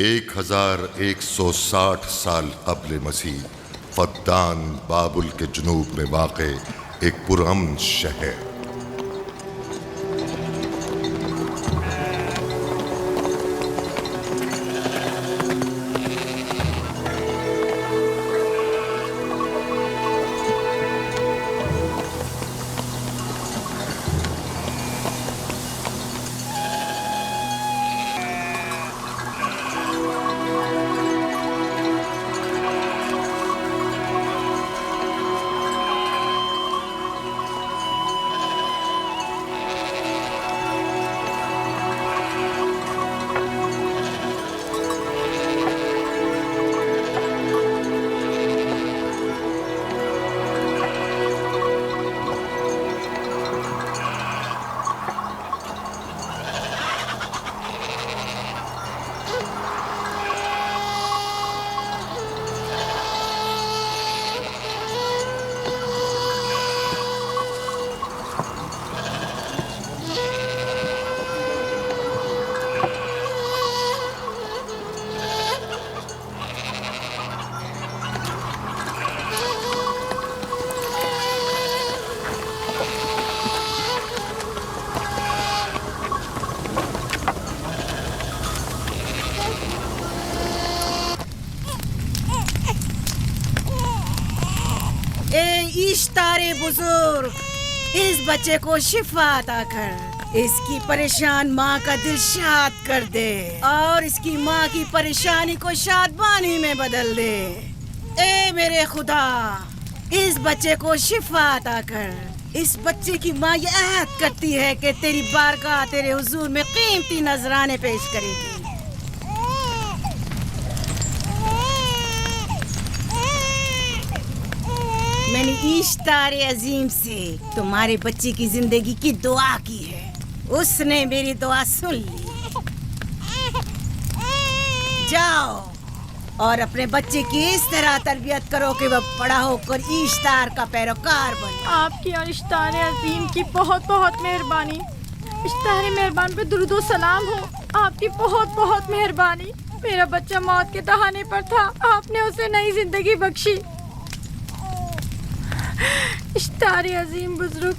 1160 سال قبل مسیح فدان بابل کے جنوب میں واقع ایک پرامن شہر۔ اشتار بزرگ، اس بچے کو شفا عطا کر، اس کی پریشان ماں کا دل شاد کر دے اور اس کی ماں کی پریشانی کو شادمانی میں بدل دے۔ اے میرے خدا، اس بچے کو شفا عطا کر۔ اس بچے کی ماں یہ عہد کرتی ہے کہ تیری بارگاہ تیرے حضور میں قیمتی نذرانے پیش کرے گی۔ میں نے اشتار عظیم سے تمہارے بچے کی زندگی کی دعا کی ہے، اس نے میری دعا سن لی۔ جاؤ اور اپنے بچے کی اس طرح تربیت کرو کہ وہ بڑا ہو کر اشتار کا پیروکار بنے۔ آپ کی اور اشتار عظیم کی بہت بہت مہربانی۔ اشتار مہربان پہ درود و سلام ہو، آپ کی بہت بہت مہربانی۔ میرا بچہ موت کے دہانے پر تھا، آپ نے اسے نئی زندگی بخشی۔ اشتار عظیم بزرگ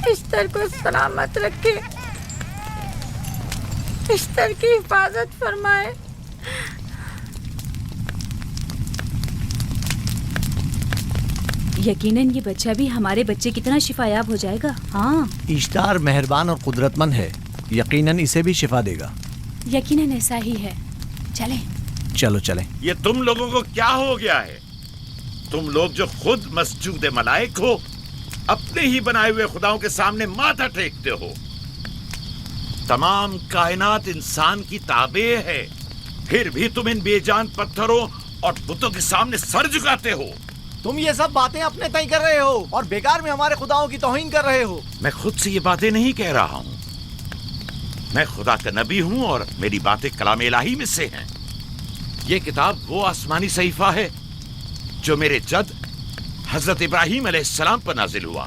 اشتر کو سلامت رکھے، اشتر کی حفاظت فرمائے۔ یقیناً یہ بچہ بھی ہمارے بچے کی طرح شفا یاب ہو جائے گا۔ ہاں، اشتار مہربان اور قدرت مند ہے، یقیناً اسے بھی شفا دے گا۔ یقیناً ایسا ہی ہے۔ چلیں چلو چلیں۔ یہ تم لوگوں کو کیا ہو گیا ہے؟ تم لوگ جو خود مسجود ملائک ہو، اپنے ہی بنائے ہوئے خداؤں کے سامنے ماتھا ٹیکتے ہو۔ تمام کائنات انسان کی تابع ہے، پھر بھی تم ان بے جان پتھروں اور بتوں کے سامنے سر جھکاتے ہو۔ تم یہ سب باتیں اپنے تئیں کر رہے ہو اور بیکار میں ہمارے خداؤں کی توہین کر رہے ہو۔ میں خود سے یہ باتیں نہیں کہہ رہا ہوں، میں خدا کا نبی ہوں اور میری باتیں کلام الہی میں سے ہیں۔ یہ کتاب وہ آسمانی صحیفہ ہے جو میرے جد حضرت ابراہیم علیہ السلام پر نازل ہوا۔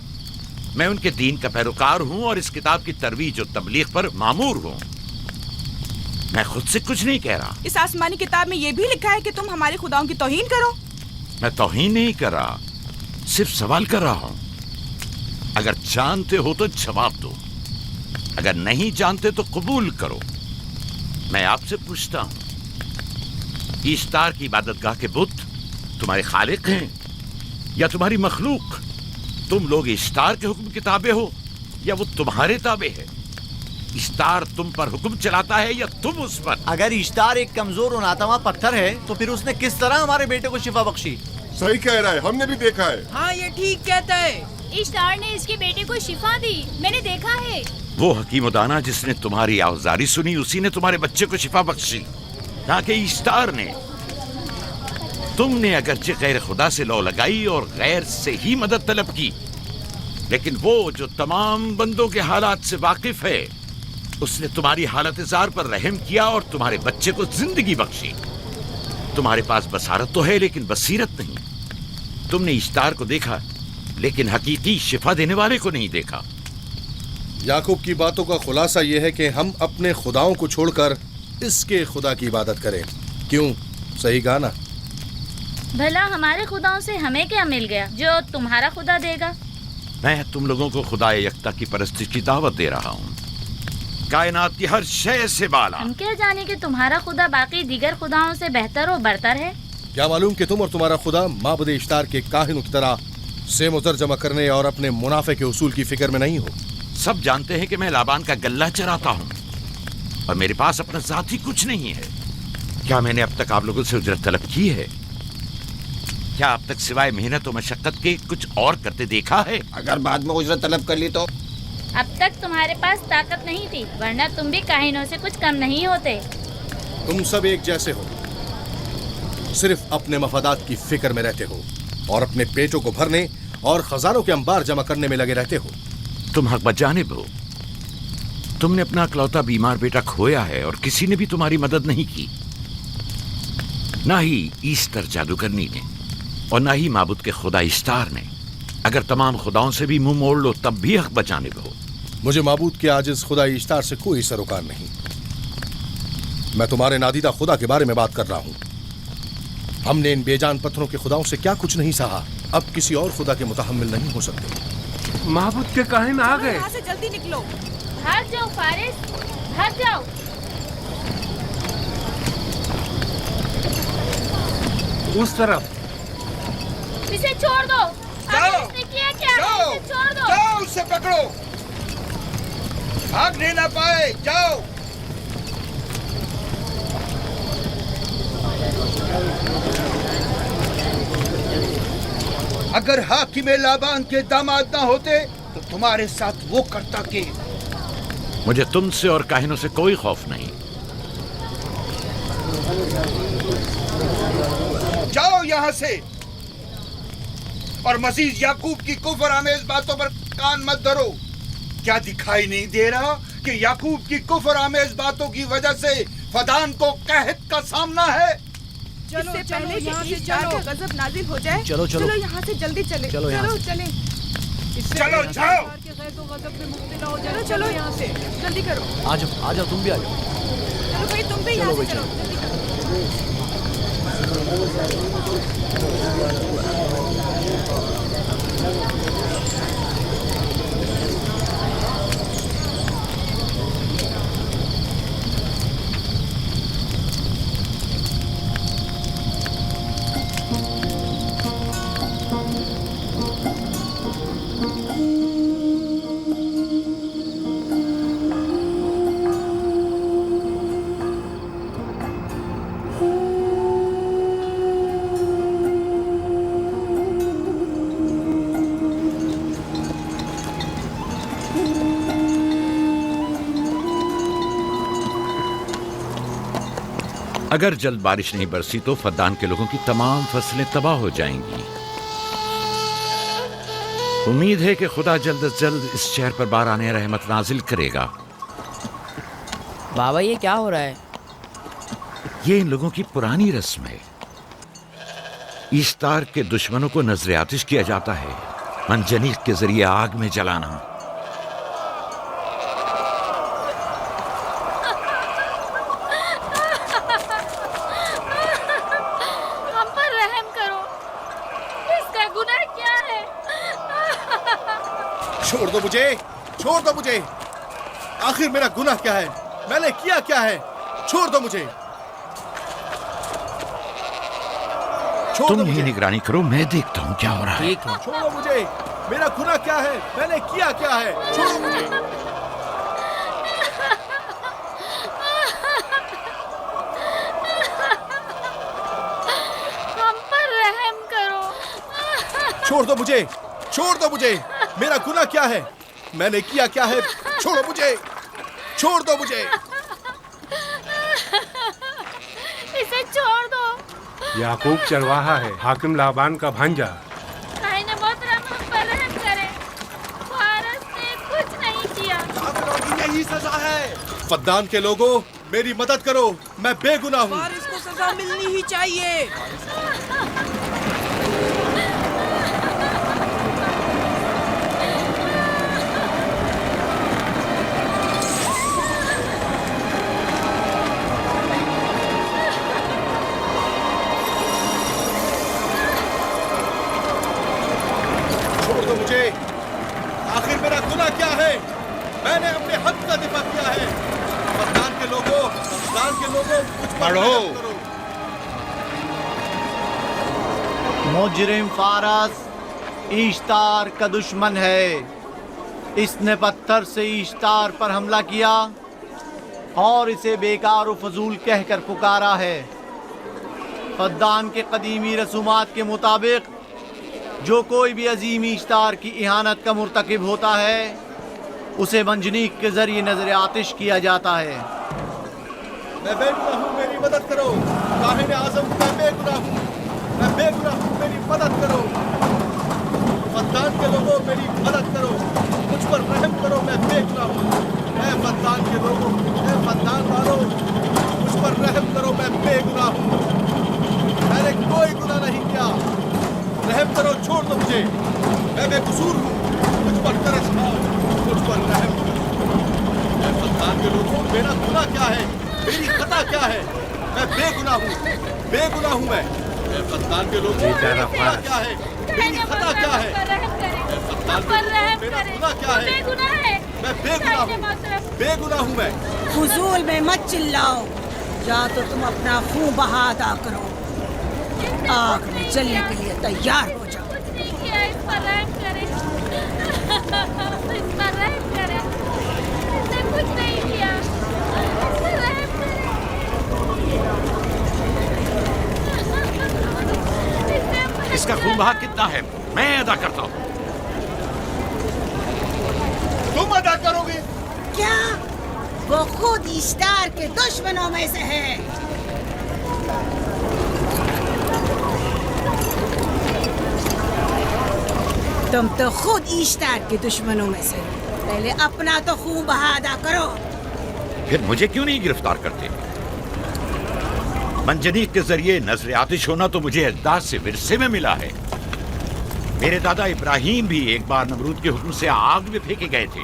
میں ان کے دین کا پیروکار ہوں اور اس کتاب کی ترویج و تبلیغ پر مامور ہوں۔ میں خود سے کچھ نہیں کہہ رہا۔ اس آسمانی کتاب میں یہ بھی لکھا ہے کہ تم ہمارے خداؤں کی توہین کرو۔ میں توہین نہیں کر رہا، صرف سوال کر رہا ہوں۔ اگر جانتے ہو تو جواب دو، اگر نہیں جانتے تو قبول کرو۔ میں آپ سے پوچھتا ہوں، اشتار کی عبادت گاہ کے بت تمہارے خالق ہیں یا تمہاری مخلوق؟ تم لوگ اشتار کے حکم کے تابع ہو یا وہ تمہارے تابع ہے؟ اشتار تم پر حکم چلاتا ہے یا تم اس پر؟ اگر اشتار ایک کمزور اور ناتواں پتھر ہے تو پھر اس نے کس طرح ہمارے بیٹے کو شفا بخشی؟ صحیح کہہ رہا ہے، ہم نے بھی دیکھا ہے۔ ہاں، یہ ٹھیک کہتا ہے۔ اشتار نے اس کے بیٹے کو شفا دی، میں نے دیکھا ہے۔ وہ حکیم و دانا جس نے تمہاری آوزاری سنی، اسی نے تمہارے بچے کو شفا بخشی، نہ کہ اشتار نے۔ تم نے اگرچہ غیر خدا سے لو لگائی اور غیر سے ہی مدد طلب کی، لیکن وہ جو تمام بندوں کے حالات سے واقف ہے، اس نے تمہاری حالت زار پر رحم کیا اور تمہارے بچے کو زندگی بخشی۔ تمہارے پاس بصارت تو ہے لیکن بصیرت نہیں۔ تم نے اشتار کو دیکھا لیکن حقیقی شفا دینے والے کو نہیں دیکھا۔ یعقوب کی باتوں کا خلاصہ یہ ہے کہ ہم اپنے خداؤں کو چھوڑ کر اس کے خدا کی عبادت کریں. کیوں؟ صحیح کہا نا؟ بھلا ہمارے خداؤں سے ہمیں کیا مل گیا جو تمہارا خدا دے گا؟ میں تم لوگوں کو خدا یکتا کی پرستش کی دعوت دے رہا ہوں، کائنات کی ہر شے سے بالا. ہم کیا جانے کہ تمہارا خدا باقی دیگر خداؤں سے بہتر و برتر ہے؟ کیا معلوم کہ تم اور تمہارا خدا معبد اشتار کے کاہنوں کی طرح سیم و زر جمع کرنے اور اپنے منافع کے اصول کی فکر میں نہیں ہو؟ سب جانتے ہیں کہ میں لابان کا گلہ چراتا ہوں اور میرے پاس اپنا ذاتی کچھ نہیں ہے. کیا میں نے اب تک آپ لوگوں سے اجرت طلب کی ہے؟ کیا اب تک سوائے محنت و مشقت کے کچھ اور کرتے دیکھا ہے؟ اگر بعد میں اجرت طلب کر لی تو؟ اب تک تمہارے پاس طاقت نہیں تھی، ورنہ تم بھی کاہنوں سے کچھ کم نہیں ہوتے. تم سب ایک جیسے ہو، صرف اپنے مفادات کی فکر میں رہتے ہو اور اپنے پیٹوں کو بھرنے اور خزانوں کے انبار جمع کرنے میں لگے رہتے ہو. تم حق بجانب ہو. تم نے اپنا اکلوتا بیمار بیٹا کھویا ہے اور کسی نے بھی تمہاری مدد نہیں کی، نہ ہی ایسٹر جادوگرنی نے اور نہ ہی معبود کے خدا اشتار نے. اگر تمام خداؤں سے بھی منہ موڑ لو تب بھی حق بجانب ہو. مجھے معبود کے عاجز خدا اشتار سے کوئی سروکار نہیں. میں تمہارے نادیدہ خدا کے بارے میں بات کر رہا ہوں. ہم نے ان بے جان پتھروں کے خداؤں سے کیا کچھ نہیں سہا، اب کسی اور خدا کے متحمل نہیں ہو سکتے. معبود کے کاہن آ گئے. یہاں سے جلدی نکلو. بھاگ جاؤ فارس، بھاگ جاؤ. اس طرف. اسے چھوڑ دو. آخر اس نے کیا کیا ہے؟ اسے چھوڑ دو. جاؤ اسے پکڑو، بھاگنے نہ پائے. جاؤ. اگر حاکم لابان کے داماد نہ ہوتے تو تمہارے ساتھ وہ کرتا کہ. مجھے تم سے اور کاہنوں سے کوئی خوف نہیں. جاؤ یہاں سے، اور مزید یعقوب کی کفر آمیز باتوں پر کان مت دھرو. کیا دکھائی نہیں دے رہا کہ یعقوب کی کفر آمیز باتوں کی وجہ سے فدان کو قحط کا سامنا ہے؟ چلو پہلے یہاں سے چلو، غضب نازل ہو جائے. چلو چلو چلو یہاں سے جلدی چلے. چلو یہاں سے. چلیں. چلو جاؤ. چلو چلو یہاں سے جلدی کرو. آ جاؤ تم بھی آ جاؤ. چلو بھائی تم بھی یہاں سے چلو جلدی کرو. اگر جلد بارش نہیں برسی تو فدان کے لوگوں کی تمام فصلیں تباہ ہو جائیں گی. امید ہے کہ خدا جلد از جلد اس شہر پر باران رحمت نازل کرے گا. بابا یہ کیا ہو رہا ہے؟ یہ ان لوگوں کی پرانی رسم ہے. ایسٹار کے دشمنوں کو نذر آتش کیا جاتا ہے، منجنیق کے ذریعے آگ میں جلانا. چھوڑ دو مجھے، چھوڑ دو مجھے. آخر میرا گناہ کیا ہے؟ میں نے کیا کیا ہے؟ چھوڑ دو مجھے. تم ہی نگرانی کرو، میں دیکھتا ہوں کیا ہو رہا ہے. ٹھیک ہے. چھوڑو مجھے. میرا گناہ کیا ہے؟ میں نے کیا کیا ہے؟ چھوڑو مجھے. ہم پر رحم کرو. چھوڑ دو مجھے، چھوڑ دو مجھے. میرا گناہ کیا ہے؟ میں نے کیا کیا ہے؟ چھوڑو مجھے، چھوڑ دو مجھے. اسے چھوڑ دو. یعقوب چرواہا ہے، حاکم لابان کا بھانجا. کائن محترم ہم پر رحم کرے. فارس نے کچھ نہیں کیا. یہی سزا ہے. فدان کے لوگوں میری مدد کرو، میں بے گناہ ہوں. فارس کو سزا ملنی ہی چاہیے. फद्दान के लोगों कुछ पर पढ़ो। रहम करो। मुजरिम फारस ईश्तार का दुश्मन है। इसने पत्थर से ईश्तार पर हमला किया और इसे बेकार व फजूल कहकर पुकारा है। फद्दान के कदीमी रसूमात के मुताबिक जो कोई भी अजीम ईश्तार की इहानत का मुर्तकिब होता है उसे मंजनीक के जरिए नजर आतिश किया जाता है। मैं बेगुनाह हूँ, मेरी मदद करो। काहिन आजम, मैं बेगुनाह हूँ, मैं बेगुनाह हूँ, मेरी मदद करो। फद्दान के लोगों मेरी मदद करो, मुझ पर रहम करो, मैं बेगुनाह हूँ। ऐ फद्दान के लोगों, ऐ फद्दान वालों, मुझ पर रहम करो, मैं बेगुनाह हूँ। मैंने कोई गुनाह नहीं किया, रहम करो, छोड़ दो मुझे, मैं बेकसूर हूँ। मुझ पर तरस खाओ, मुझ पर रहम करो। ऐ फद्दान के लोगों, मेरा गुनाह क्या है, मेरी खता क्या है? मैं बेगुनाह हूँ, बेगुनाह हूँ मैं। ऐ फद्दान के लोगों, मेरा गुनाह क्या है, मेरी खता क्या है? ऐ फद्दान के लोगों, मेरा गुनाह क्या है? मैं बेगुनाह हूँ, बेगुनाह हूँ मैं। फजूल में मत चिल्लाओ, या तो तुम अपना खून बहा अदा करो, आग में जलने के लिए तैयार हो जाओ। कुछ नहीं किया, इस पर रहम करें। इस पर रहम करें। इसने कुछ नहीं किया, इस पर रहम करें। इसका खून बहा कितना है मैं अदा करता हूँ। तुम अदा करोगे? क्या वो खुद इश्तार के दुश्मनों में से है? तुम तो खुद इश्तार के दुश्मनों में से हो। पहले अपना तो खून बहा अदा करो। फिर मुझे क्यों नहीं गिरफ्तार करते? मंजनीक के जरिए नजर आतिश होना तो मुझे अजदाद से विरसे में मिला है। मेरे दादा इब्राहिम भी एक बार नमरूद के हुक्म से आग में फेंके गए थे।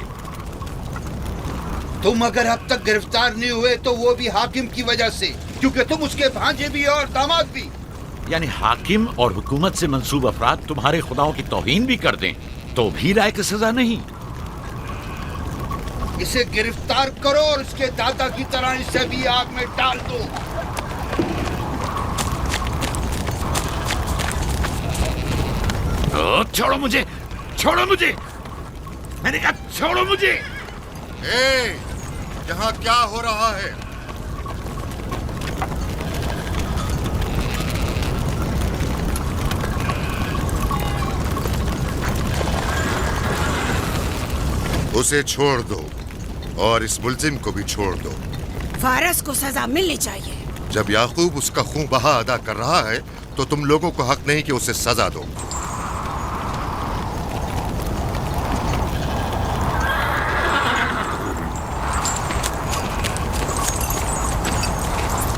तुम अगर अब तक गिरफ्तार नहीं हुए तो वो भी हाकिम की वजह से, क्योंकि तुम उसके भांजे भी और दामाद भी। यानी हाकिम और हुकूमत से मंसूब अफराद तुम्हारे खुदाओं की तौहीन भी कर दें तो भी राय की सजा नहीं। इसे गिरफ्तार करो और इसके दादा की तरह इसे भी आग में डाल दो। छोड़ो मुझे, छोड़ो मुझे, मैंने कहा छोड़ो मुझे। यहाँ क्या हो रहा है? उसे छोड़ दो और इस मुल्जिम को भी छोड़ दो। फारस को सजा मिलनी चाहिए। जब याकूब उसका खून बहा अदा कर रहा है तो तुम लोगों को हक नहीं कि उसे सजा दो।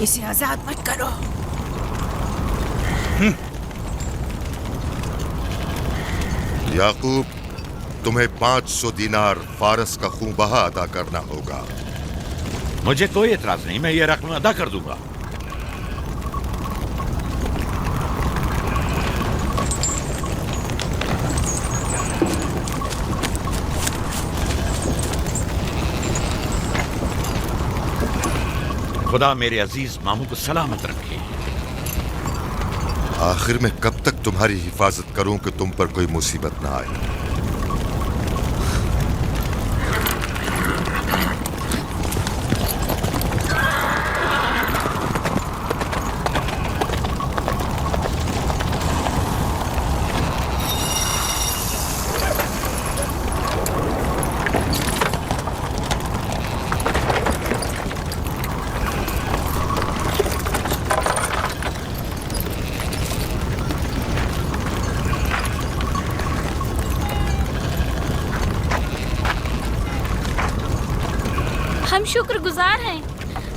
इसे आजाद मत करो। याकूब, तुम्हें 500 दीनार फारस का खून बहा अदा करना होगा। मुझे कोई एतराज नहीं, मैं ये रकम अदा कर दूंगा। खुदा मेरे अजीज मामू को सलामत रखे। आखिर में कब तक तुम्हारी हिफाजत करूं कि तुम पर कोई मुसीबत ना आए? हम शुक्रगुजार हैं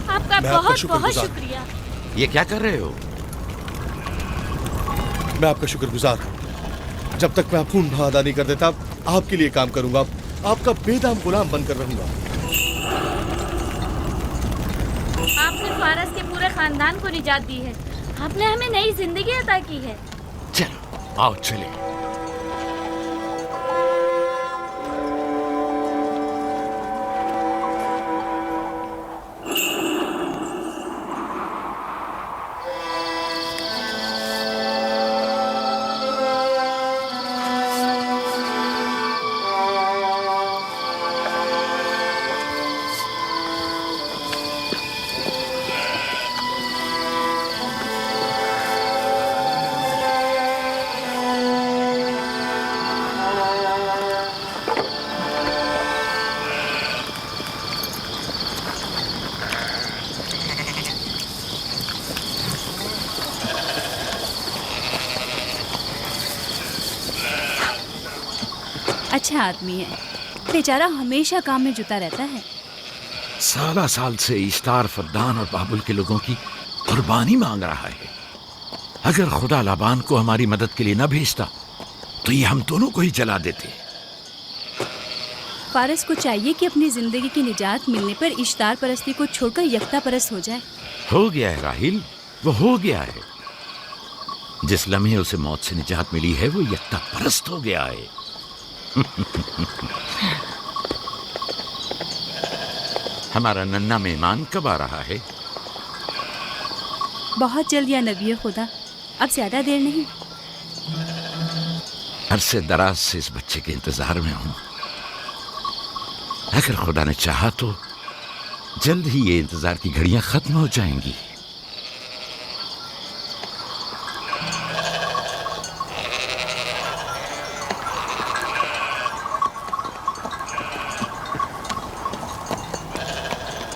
आपका, बहुत बहुत शुक्रिया। ये क्या कर रहे हो? मैं आपका शुक्रगुजार हूँ। जब तक मैं खून बहा अदा नहीं कर देता आपके लिए काम करूंगा, आपका बेदाम गुलाम बनकर रहूंगा। आपने फारस के पूरे खानदान को निजात दी है, आपने हमें नई जिंदगी अता की है। चलो आओ चले। اچھا آدمی ہے، بیچارہ ہمیشہ کام میں جتا رہتا ہے۔ سالہ سال سے اشتار فدان اور بابل کے لوگوں کی قربانی مانگ رہا ہے۔ اگر خدا لابان کو ہماری مدد کے لیے نہ بھیجتا تو یہ ہم دونوں کو ہی جلا دیتے۔ فارس کو چاہیے کہ اپنی زندگی کی نجات ملنے پر اشتار پرستی کو چھوڑ کر یکتا پرست ہو جائے۔ ہو گیا ہے راہیل، وہ ہو گیا ہے۔ جس لمحے اسے موت سے نجات ملی ہے وہ یکتا پرست ہو گیا ہے۔ ہمارا ننھا مہمان کب آ رہا ہے؟ بہت جلد یا نبی خدا، اب زیادہ دیر نہیں۔ عرصے دراز سے اس بچے کے انتظار میں ہوں۔ اگر خدا نے چاہا تو جلد ہی یہ انتظار کی گھڑیاں ختم ہو جائیں گی۔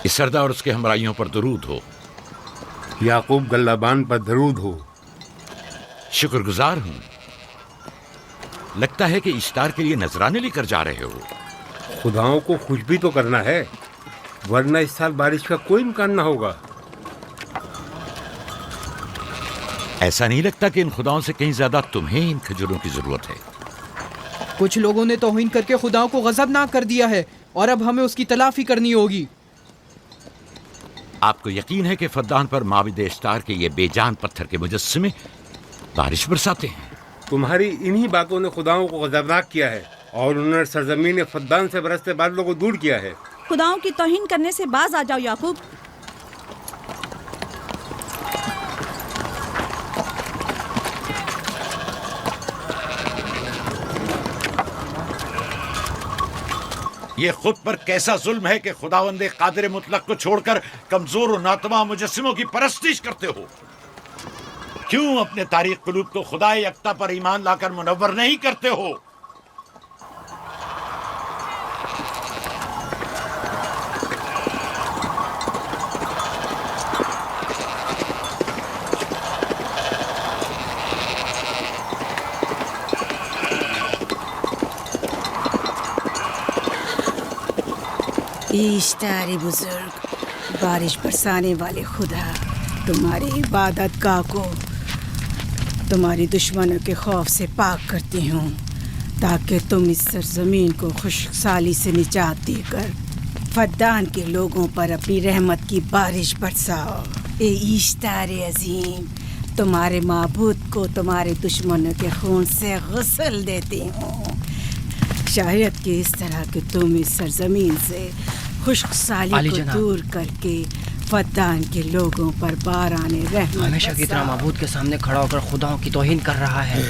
اس سردار اور اس کے ہمراہیوں پر درود ہو۔ याकूब गल्लाबान पर दरूद हो। شکر گزار ہوں۔ لگتا ہے کہ اشتار کے لیے نذرانے لے کر جا رہے ہو۔ खुदाओं को खुश भी तो करना है, वरना इस साल बारिश का कोई इम्कान ना होगा। ایسا نہیں لگتا کہ ان خداؤں سے کہیں زیادہ تمہیں ان کھجوروں کی ضرورت ہے؟ کچھ لوگوں نے توہین کر کے خداؤں کو غضبناک کر دیا ہے اور اب ہمیں اس کی تلافی کرنی ہوگی۔ آپ کو یقین ہے کہ فدان پر معبد اشتار کے یہ بے جان پتھر کے مجسمے بارش برساتے ہیں؟ तुम्हारी इन्हीं बातों ने खुदाओं को गजबनाक किया है और उन्होंने सरजमीन फद्दान से बरसते बादलों को दूर किया है। खुदाओं की तौहीन करने से बाज आ जाओ याकूब। یہ خود پر کیسا ظلم ہے کہ خداوند قادر مطلق کو چھوڑ کر کمزور و ناتواں مجسموں کی پرستش کرتے ہو؟ کیوں اپنے تاریخ قلوب کو خدا یکتا پر ایمان لا کر منور نہیں کرتے ہو؟ اشتار بزرگ، بارش برسانے والے خدا، تمہاری عبادت گاہ کو تمہاری دشمنوں کے خوف سے پاک کرتی ہوں تاکہ تم اس سرزمین کو خشک سالی سے نجات دے کر فدان کے لوگوں پر اپنی رحمت کی بارش برساؤ۔ اے اشتار عظیم، تمہارے معبود کو تمہارے دشمنوں کے خون سے غسل دیتی ہوں، شاید کہ اس طرح کہ تم اس سرزمین سے خشک سالی کو دور کر کے فدان کے لوگوں پر باران رحمت ہمیشہ کی طرح معبود کے سامنے کھڑا ہو کر خداؤں کی توہین کر رہا ہے۔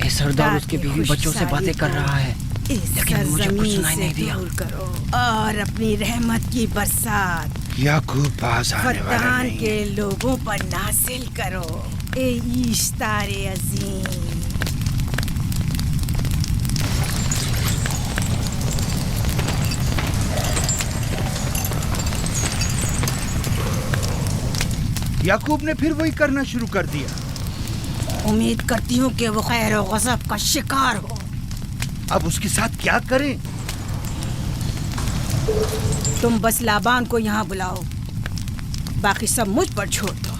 اے سردار اس کے بیوی بچوں سے باتیں کر رہا ہے، لیکن مجھے کچھ سنائی نہیں دیا۔ دور کرو اور اپنی رحمت کی برسات یعقوب باز آنے والا فدان نہیں کے لوگوں پر نازل کرو۔ اے اشتار عظیم، یعقوب نے پھر وہی کرنا شروع کر دیا۔ امید کرتی ہوں کہ وہ خیر و غضب کا شکار ہو۔ اب اس کے ساتھ کیا کریں؟ تم بس لابان کو یہاں بلاؤ، باقی سب مجھ پر چھوڑ دو۔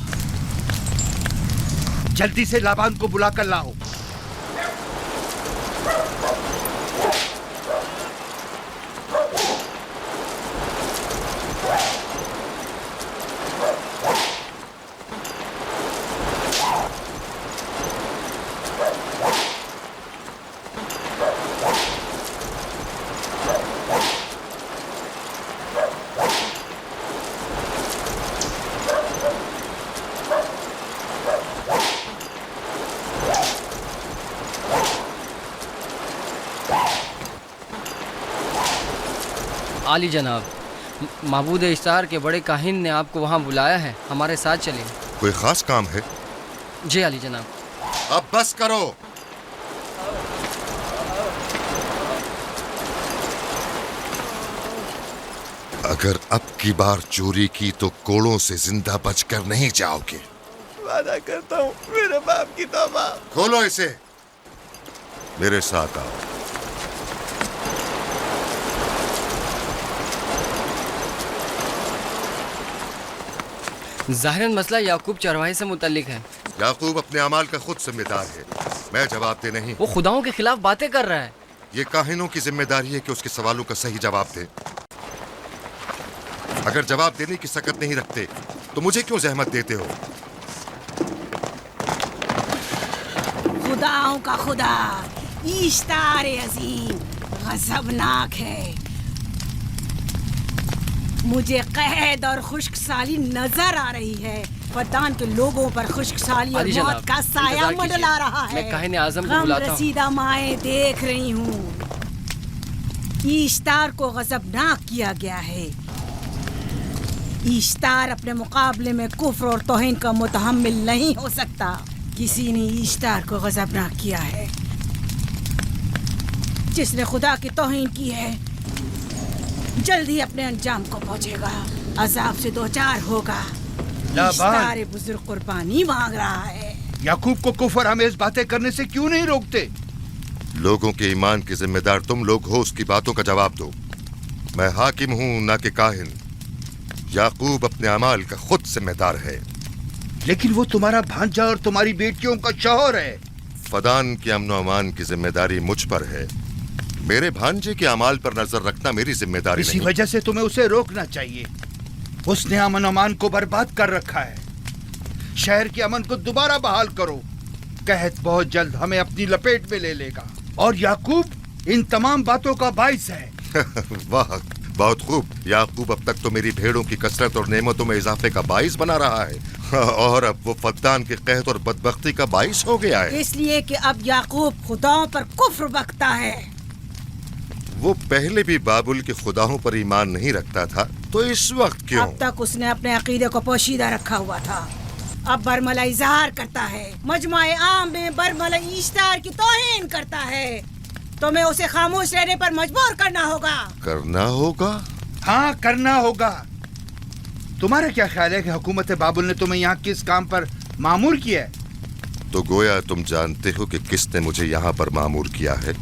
جلدی سے لابان کو بلا کر لاؤ۔ عالی جناب، معبود اشتار کے بڑے کاہن نے آپ کو وہاں بلایا ہے، ہمارے ساتھ چلیں۔ کوئی خاص کام ہے؟ جی عالی جناب۔ اب بس کرو۔ اگر اب کی بار چوری کی تو کوڑوں سے زندہ بچ کر نہیں جاؤ گے۔ وعدہ کرتا ہوں، میرے باپ کی توبہ۔ کھولو اسے۔ मेरे साथ आओ। ज़ाहिरन मसला याकूब चरवाहे से मुतल्लिक है। याकूब अपने अमाल का खुद जिम्मेदार है, मैं जवाब दे नहीं। वो खुदाओं के खिलाफ बातें कर रहा है। ये काहिनों की जिम्मेदारी है कि उसके सवालों का सही जवाब दे। अगर जवाब देने की सकत नहीं रखते तो मुझे क्यों जहमत देते हो? खुदाओं का खुदा इश्तार अजीम गजबनाक है। मुझे कहद और खुश्क साली नजर आ रही है। फद्दान के लोगों पर खुश्क साली और मौत का साया मंडला रहा है। मैं काहिन आज़म को बुलाता हूं। रसीदा माएँ देख रही हूँ। इश्तार को गजबनाक किया गया है। इश्तार अपने मुकाबले में कुफ्र और तौहीन का मुतहम्मिल नहीं हो सकता। किसी ने इश्तार को गजबनाक किया है। जिसने खुदा की तौहीन की है जल्दी अपने अंजाम को पहुंचेगा, अजाब से दो चार होगा। इश्तार बुजुर्ग कुर्बानी मांग रहा है। याकूब को कुफर आमेज बातें करने से क्यों नहीं रोकते? लोगों के ईमान की जिम्मेदार तुम लोग हो, उसकी बातों का जवाब दो। मैं हाकिम हूँ ना कि काहिन। याकूब अपने अमाल का खुद जिम्मेदार है। लेकिन वो तुम्हारा भांजा और तुम्हारी बेटियों का शौहर है। फदान के अमन अमान की जिम्मेदारी मुझ पर है। मेरे भांजे के अमाल पर नजर रखना मेरी जिम्मेदारी इसी नहीं। वजह से तुम्हें उसे रोकना चाहिए। उसने अमन अमान को बर्बाद कर रखा है। शहर के अमन को दोबारा बहाल करो। कहत बहुत जल्द हमें अपनी लपेट में ले लेगा और याकूब इन तमाम बातों का बाइस है। वाह, बहुत खूब। याकूब अब तक तो मेरी भेड़ों की कसरत और नेमतों में इजाफे का बाइस बना रहा है और अब वो फद्दान के कहत और बदबख्ती का बाइस हो गया है। इसलिए कि अब याकूब खुदाओं पर कुफ्र बकता है। वो पहले भी बाबुल के खुदाओं पर ईमान नहीं रखता था, तो इस वक्त क्यों? अब तक उसने अपने अकीदे को पोशीदा रखा हुआ था। अब बरमला इजहार करता है, मजमाए आम में बरमला इश्तार की तौहीन करता है। तुम्हें उसे खामोश रहने पर मजबूर करना होगा। करना होगा? हाँ, करना होगा। तुम्हारा क्या ख्याल है कि हुकूमत बाबुल ने तुम्हें यहाँ किस काम पर मामूर किया है? तो गोया तुम जानते हो कि किसने मुझे यहाँ पर मामूर किया है।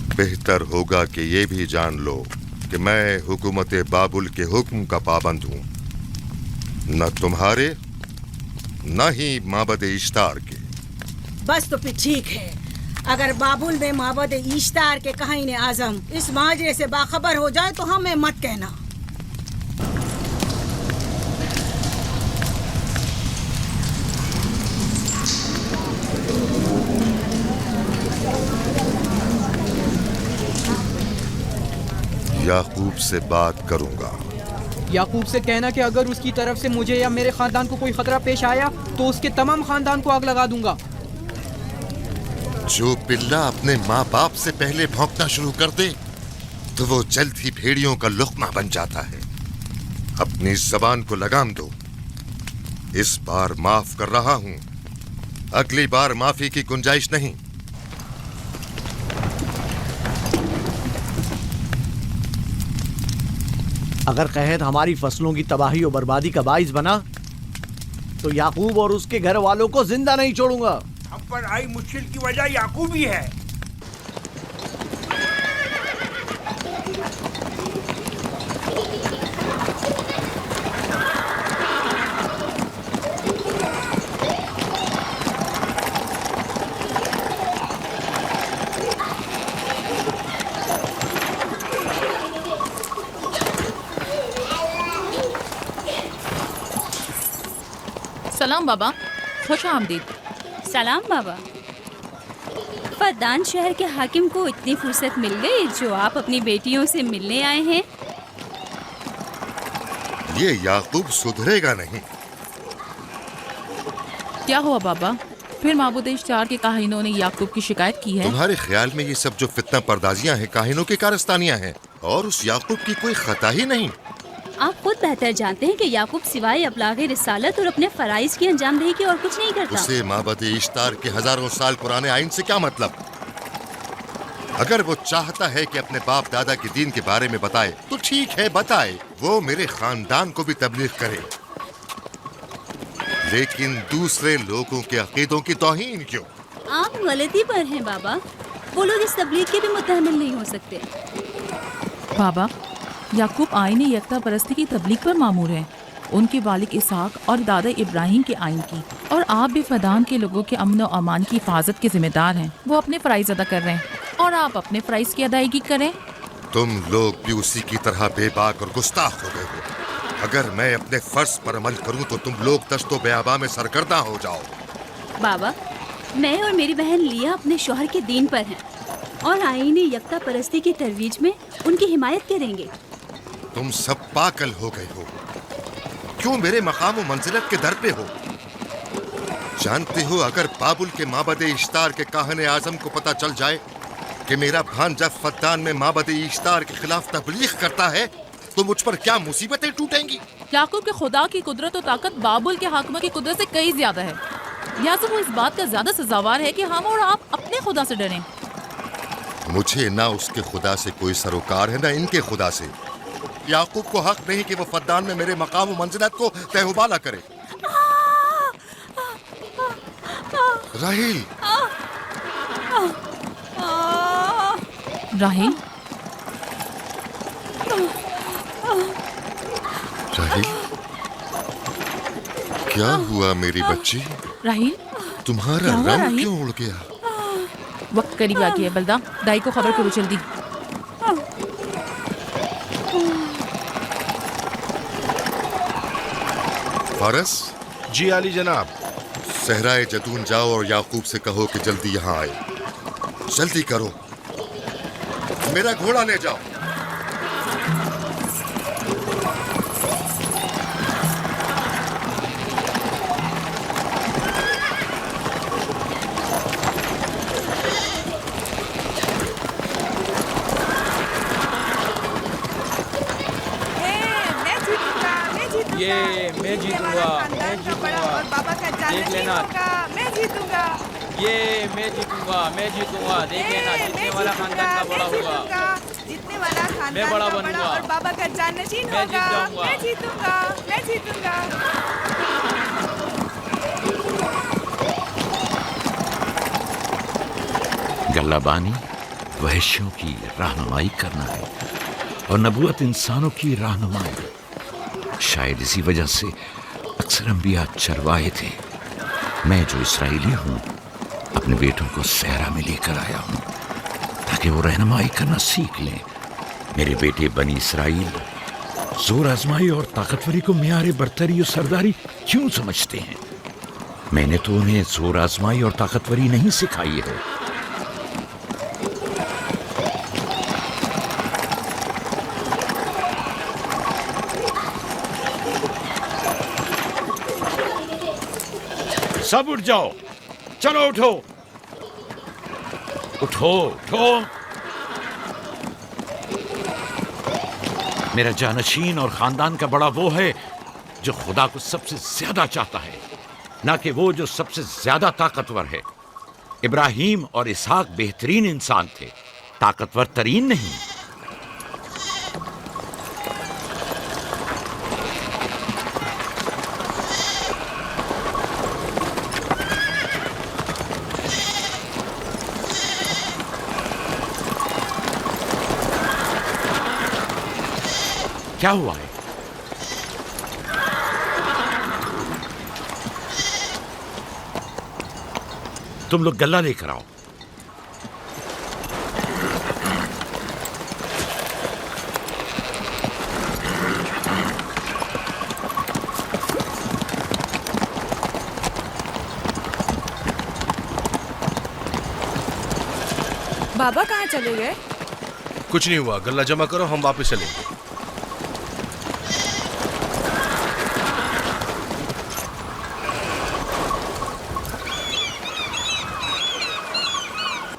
बेहतर होगा कि ये भी जान लो कि मैं हुकूमत बाबुल के हुक्म का पाबंद हूँ, न तुम्हारे न ही माबद इश्तार के। बस तो फिर ठीक है। अगर बाबुल में माबद इश्तार के काहिन आजम इस माजरे से बाखबर हो जाए तो हमें मत कहना। याकूब से बात करूंगा। याकूब से कहना कि अगर उसकी तरफ से मुझे या मेरे खानदान को कोई खतरा पेश आया तो उसके तमाम खानदान को आग लगा दूंगा। जो पिल्ला अपने माँ बाप से पहले भौंकना शुरू कर दे तो वो जल्द ही भेड़ियों का लुक़मा बन जाता है। अपनी जबान को लगाम दो। इस बार माफ कर रहा हूँ, अगली बार माफी की गुंजाइश नहीं। अगर कहत हमारी फसलों की तबाही और बर्बादी का बाइस बना तो याकूब और उसके घर वालों को जिंदा नहीं छोड़ूंगा। हम पर आई मुश्किल की वजह याकूब ही है। सलाम बाबा, खुश आमदीद। सलाम बाबा। फद्दान शहर के हाकिम को इतनी फुर्सत मिल गई जो आप अपनी बेटियों से मिलने आए हैं। ये याकूब सुधरेगा नहीं। क्या हुआ बाबा? फिर माबूद इश्तार के काहिनों ने याकूब की शिकायत की है? तुम्हारे ख्याल में ये सब जो फितना पर्दाजियां हैं काहिनों की कारस्तानियां हैं और उस याकूब की कोई खता ही नहीं। आप खुद बेहतर जानते हैं कि याकूब सिवाय अबलागे रिसालत और अपने फराइज की अंजामदही के और कुछ नहीं करता। उसे माबद इश्तार के हजारों साल पुराने आइन से क्या मतलब? अगर वो चाहता है कि अपने बाप दादा के दीन के बारे में बताए तो ठीक है, बताए। वो मेरे खानदान को भी तबलीग करे, लेकिन दूसरे लोगों के अकीदों की तौहीन क्यों? आप गलती पर हैं बाबा। वो लोग इस तबलीग के भी मुतहम्मिल नहीं हो सकते। बाबा, याकूब आईन यकता परस्ती की तबलीग पर मामूर हैं, उनके वालिद इसहाक और दादा इब्राहिम के आइन की, और आप भी फदान के लोगों के अमन और अमान की हिफाजत के जिम्मेदार हैं। वो अपने फ़राइज़ अदा कर रहे हैं और आप अपने फ़राइज़ की अदायगी करें। तुम लोग भी उसी की तरह बेबाक और गुस्ताख हो गए हो। अगर मैं अपने फर्ज पर अमल करूं तो तुम लोग दश्तो बेआबा में सरगर्दा हो जाओ। बाबा, मैं और मेरी बहन लिया अपने शौहर के दीन पर हैं और आईन यकता परस्ती की तरवीज में उनकी हिमायत करेंगे। तुम सब पागल हो गए हो। क्यों मेरे मकाम और मंजिलत के दर पे हो? जानते हो, अगर बाबुल के माबद इश्तार के काहने आजम को पता चल जाए कि मेरा भांजा फद्दान में माबद इश्तार के खिलाफ तबलीग करता है तो मुझ पर क्या मुसीबतें टूटेंगी। याकूब के खुदा की कुदरत और ताकत बाबुल के हाकिमों की कुदरत से कई ज्यादा है। लिहाजा वो इस बात का ज्यादा सजावार है कि हम और आप अपने खुदा से डरें। मुझे ना उसके खुदा से कोई सरोकार है ना इनके खुदा से। याकूब को हक नहीं कि वो फद्दान में मेरे मकाम और मंजिलत को तहबाला करे। राहिल, राहिल, राहिल, क्या हुआ मेरी बच्ची? राहिल, तुम्हारा रंग क्यों उड़ गया? वक्त करीब आ गया। बलदा, दाई को खबर करो जल्दी। फारस? जी आली जनाब। सहराए जतून जाओ और याकूब से कहो कि जल्दी यहाँ आए। जल्दी करो, मेरा घोड़ा ले जाओ। ये मैं जीतूंगा, मैं जीतूंगा, देख लेना। मैं जीतूंगा, ये मैं जीतूंगा, मैं जीतूंगा, देख लेना। जीतने वाला खानदान का बड़ा होगा, जीतने वाला खानदान मैं बड़ा का बनूंगा और बाबा का जाननशीन मैं होगा। जीत जाऊंगा। मैं जीतूंगा, मैं जीतूंगा। गल्लाबानी वहशियों की रहनुमाई करना है और नबूवत इंसानों की रहनुमाई। शायद इसी वजह से अक्सर अंबिया चरवाहे थे। मैं जो इसराइली हूँ अपने बेटों को सहरा में लेकर आया हूँ ताकि वो रहनुमाई करना सीख लें। मेरे बेटे बनी इसराइल जोर आजमाई और ताकतवरी को मियार बरतरी और सरदारी क्यों समझते हैं? मैंने तो उन्हें जोर आजमाई और ताकतवरी नहीं सिखाई है। सब उठ जाओ, चलो उठो, उठो, उठो। मेरा जानशीन और खानदान का बड़ा वो है जो खुदा को सबसे ज्यादा चाहता है, ना कि वो जो सबसे ज्यादा ताकतवर है। इब्राहिम और इसहाक बेहतरीन इंसान थे, ताकतवर तरीन नहीं। क्या हुआ है? तुम लोग गल्ला लेकर आओ। बाबा कहाँ चले गए? कुछ नहीं हुआ, गल्ला जमा करो, हम वापस चलेंगे।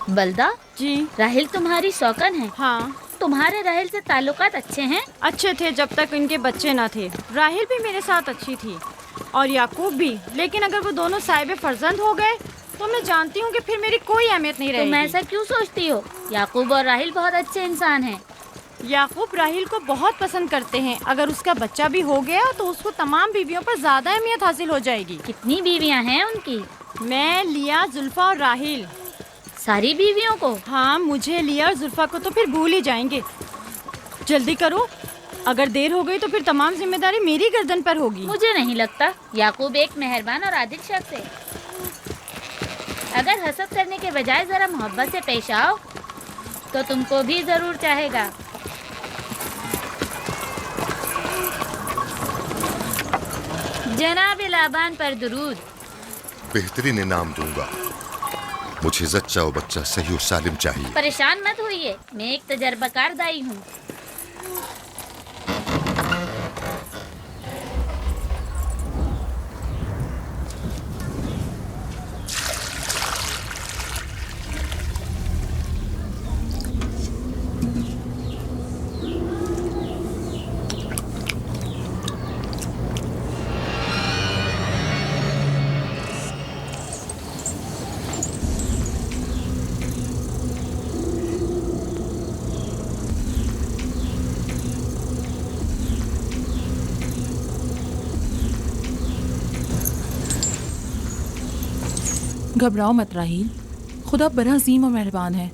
बलदा जी, राहिल तुम्हारी सौकन है। हाँ, तुम्हारे राहिल से ताल्लुकात अच्छे हैं? अच्छे थे जब तक इनके बच्चे ना थे। राहिल भी मेरे साथ अच्छी थी और याकूब भी, लेकिन अगर वो दोनों साहिब फर्जंद हो गए तो मैं जानती हूँ कि फिर मेरी कोई अहमियत नहीं रहेगी। तुम ऐसा क्यों सोचती हो? याकूब और राहिल बहुत अच्छे इंसान हैं। याकूब राहिल को बहुत पसंद करते हैं। अगर उसका बच्चा भी हो गया तो उसको तमाम बीवियों पर ज्यादा अहमियत हासिल हो जाएगी। कितनी बीवियाँ हैं उनकी? मैं, लिया, जुल्फा और राहिल। सारी बीवियों को? हाँ, मुझे लिया और जुल्फा को तो फिर भूल ही जाएंगे। जल्दी करो, अगर देर हो गई तो फिर तमाम जिम्मेदारी मेरी गर्दन पर होगी। मुझे नहीं लगता। याकूब एक मेहरबान और आदिल शख्स है। अगर हसद करने के बजाय जरा मोहब्बत से पेश आओ तो तुमको भी जरूर चाहेगा। जनाब लाबान पर दुरूद। बेहतरीन इनाम दूंगा। मुझे जच्चा और बच्चा सही और सालिम चाहिए। परेशान मत होइए, मैं एक तजर्बाकार दाई हूँ। घबराओ मत राहील, खुदा बड़ा अजीम और मेहरबान है।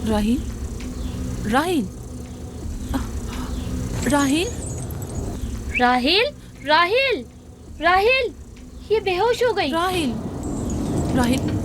राहील, राहील, राहील, राहिल, राहिल, राहिल, ये बेहोश हो गई। राहील, राहील,